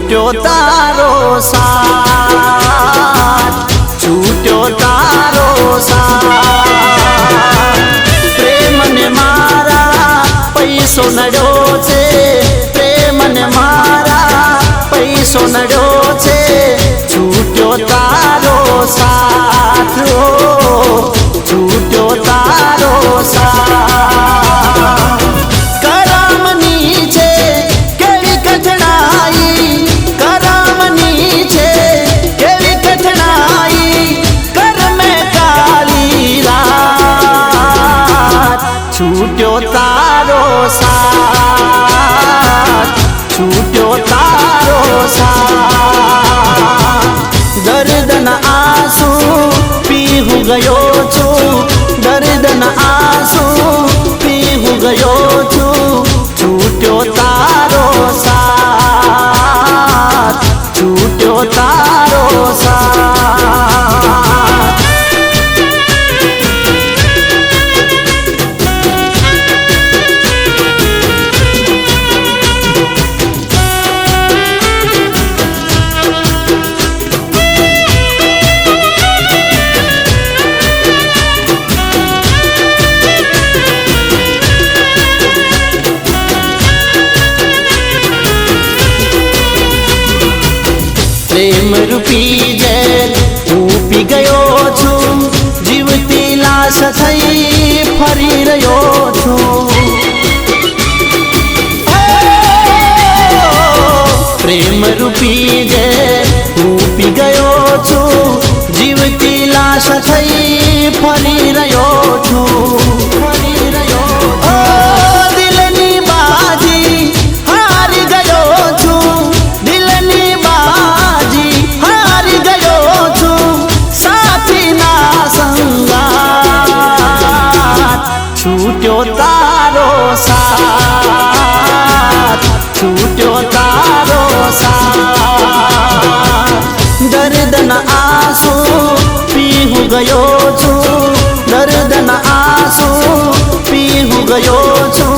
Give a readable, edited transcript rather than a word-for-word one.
छूट्यो तारो साथ, छूट्यो तारो साथ। प्रेम ने मारा पैसो नड्यो छे, प्रेम ने मारा पैसो नड्यो छे, छूट्यो तारो साथ, ओ छूट्यो तारो साथ। करामनी छे केवी कठिनाई, करामनी छे केवी कठिनाई, कर में काली रात, छूट्यो तारो साथ, छूट्यो तारो साथ। दर्द न आंसू पीहू गयो छू, दर्द न आंसू पीहू गयो छू, छूट्यो तारो साथ, छूट्यो तारो साथ। प्रेम रूपी जेल हूँ पी गयो छू, जीवती लाश थई फरी रह्यो छू। प्रेम रूपी जेल हूँ पी गयो छू, जीवती लाश थई फरी रह्यो छू। दिलनी बाजी हारी गयो छू, दिलनी बाजी हारी गयो छू, साथी ना संगात, छूट्यो तारो साथ, छूट्यो तारो साथ। दर्द न आंसू पीहू गयो छू, दर्द न आंसू पीहू गयो छू,